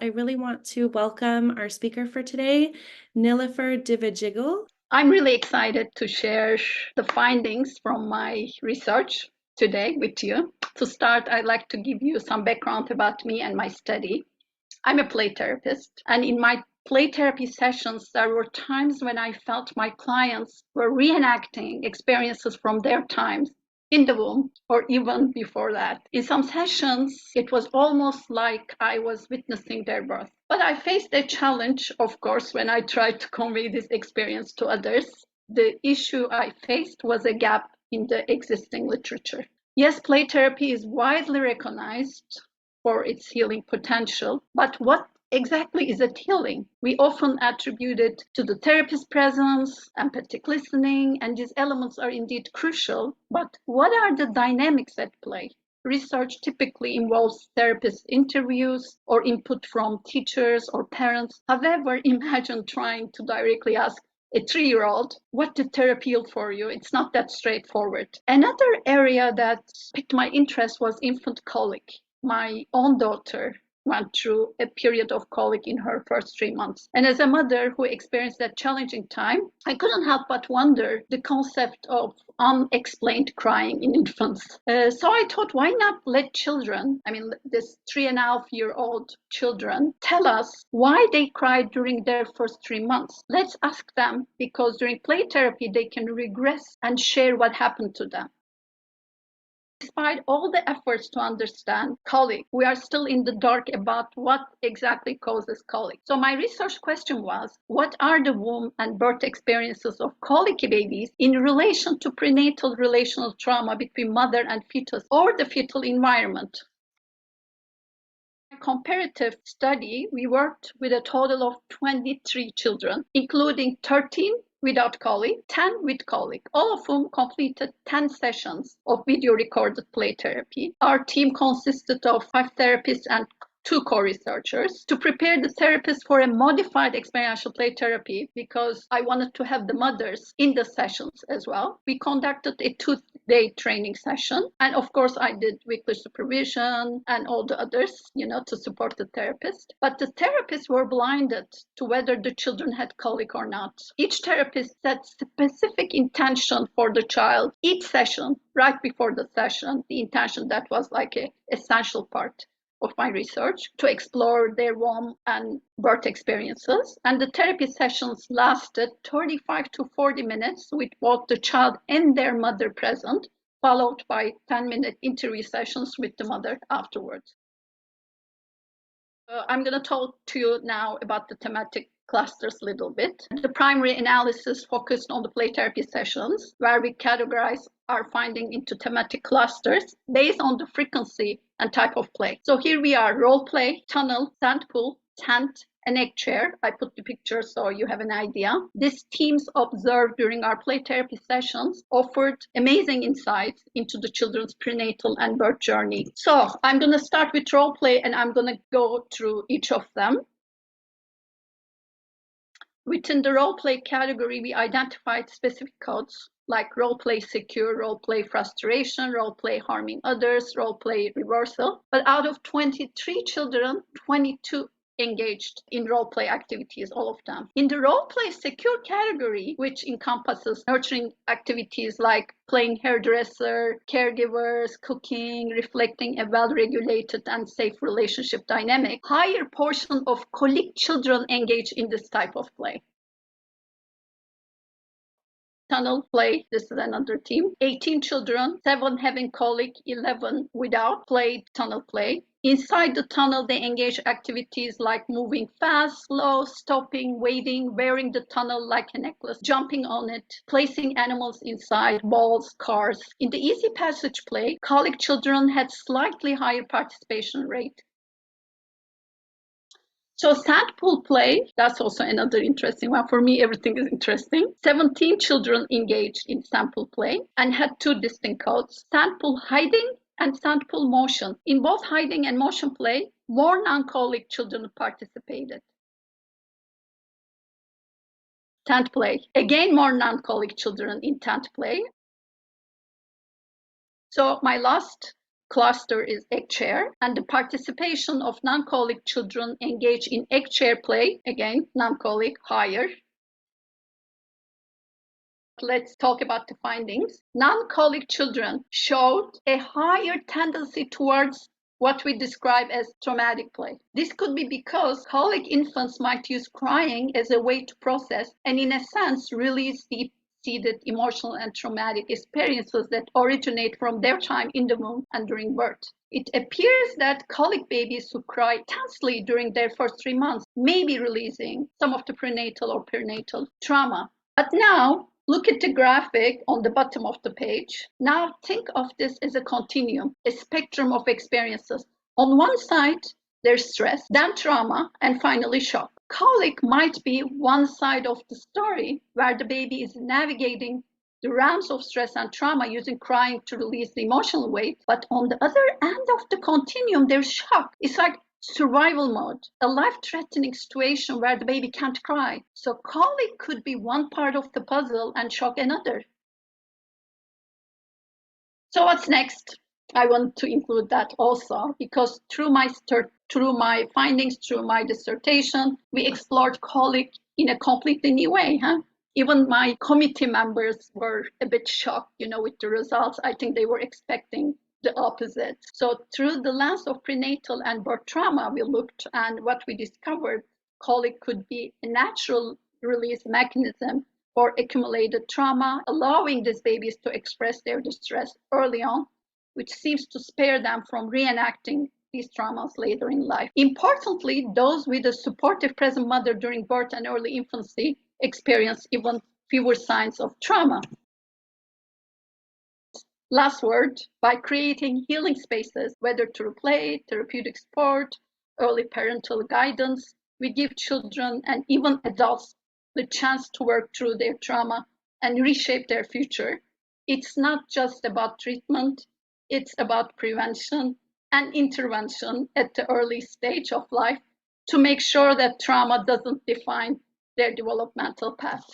I really want to welcome our speaker for today, Nilüfer Devecigil. I'm really excited to share the findings from my research today with you. To start, I'd like to give you some background about me and my study. I'm a play therapist, and in my play therapy sessions, there were times when I felt my clients were reenacting experiences from their times in the womb or even before that. In some sessions, it was almost like I was witnessing their birth. But I faced a challenge, of course, when I tried to convey this experience to others. The issue I faced was a gap in the existing literature. Yes, play therapy is widely recognized for its healing potential, but what exactly is it healing? We often attribute it to the therapist's presence, empathic listening, and these elements are indeed crucial. But what are the dynamics at play? Research typically involves therapist interviews or input from teachers or parents. However, imagine trying to directly ask a 3-year-old, what did therapy heal for you? It's not that straightforward. Another area that piqued my interest was infant colic. My own daughter went through a period of colic in her first 3 months. And as a mother who experienced that challenging time, I couldn't help but wonder the concept of unexplained crying in infants. So I thought, why not let children, this 3.5-year-old children, tell us why they cried during their first 3 months. Let's ask them, because during play therapy, they can regress and share what happened to them. Despite all the efforts to understand colic, we are still in the dark about what exactly causes colic. So my research question was, what are the womb and birth experiences of colicky babies in relation to prenatal relational trauma between mother and fetus or the fetal environment? In a comparative study, we worked with a total of 23 children, including 13 without colic, 10 with colic, all of whom completed 10 sessions of video recorded play therapy. Our team consisted of 5 therapists and 2 co-researchers to prepare the therapists for a modified experiential play therapy, because I wanted to have the mothers in the sessions as well. We conducted a 2-day training session, and of course I did weekly supervision and all the others, to support the therapist. But the therapists were blinded to whether the children had colic or not. Each therapist set specific intention for the child each session. Right before the session, the intention that was like an essential part of my research, to explore their womb and birth experiences. And the therapy sessions lasted 35 to 40 minutes with both the child and their mother present, followed by 10-minute interview sessions with the mother afterwards. I'm going to talk to you now about the thematic clusters a little bit. The primary analysis focused on the play therapy sessions, where we categorize our finding into thematic clusters based on the frequency and type of play. So here we are: role play, tunnel, sand pool, tent, and egg chair. I put the picture so you have an idea. These themes observed during our play therapy sessions offered amazing insights into the children's prenatal and birth journey. So I'm going to start with role play, and I'm going to go through each of them. Within the role play category, we identified specific codes like role play secure, role play frustration, role play harming others, role play reversal. But out of 23 children, 22 engaged in role play activities, all of them. In the role play secure category, which encompasses nurturing activities like playing hairdresser, caregivers, cooking, reflecting a well-regulated and safe relationship dynamic, higher portion of colic children engage in this type of play. Tunnel play, this is another team. 18 children, 7 having colic, 11 without, played tunnel play. Inside the tunnel, they engage activities like moving fast, slow, stopping, waiting, wearing the tunnel like a necklace, jumping on it, placing animals inside, balls, cars. In the easy passage play, colic children had slightly higher participation rate. So sand pool play, that's also another interesting one. For me, everything is interesting. 17 children engaged in sand pool play and had 2 distinct codes: sand pool hiding and sand pool motion. In both hiding and motion play, more non-colic children participated. Tent play, again more non-colic children in tent play. So my last cluster is egg chair, and the participation of non-colic children engage in egg chair play, again, non-colic, higher. Let's talk about the findings. Non-colic children showed a higher tendency towards what we describe as traumatic play. This could be because colic infants might use crying as a way to process and, in a sense, release deep-seated emotional and traumatic experiences that originate from their time in the womb and during birth. It appears that colic babies who cry intensely during their first 3 months may be releasing some of the prenatal or perinatal trauma. But now, look at the graphic on the bottom of the page. Now think of this as a continuum, a spectrum of experiences. On one side, there's stress, then trauma, and finally shock. Colic might be one side of the story where the baby is navigating the realms of stress and trauma using crying to release the emotional weight. But on the other end of the continuum, there's shock. It's like survival mode, a life-threatening situation where the baby can't cry. So colic could be one part of the puzzle and shock another. So what's next? I want to include that also because through my findings, through my dissertation, we explored colic in a completely new way. Even my committee members were a bit shocked, with the results. I think they were expecting the opposite. So through the lens of prenatal and birth trauma, we looked, and what we discovered, colic could be a natural release mechanism for accumulated trauma, allowing these babies to express their distress early on, which seems to spare them from reenacting these traumas later in life. Importantly, those with a supportive present mother during birth and early infancy experience even fewer signs of trauma. Last word, by creating healing spaces, whether through play, therapeutic support, early parental guidance, we give children and even adults the chance to work through their trauma and reshape their future. It's not just about treatment, it's about prevention and intervention at the early stage of life to make sure that trauma doesn't define their developmental path.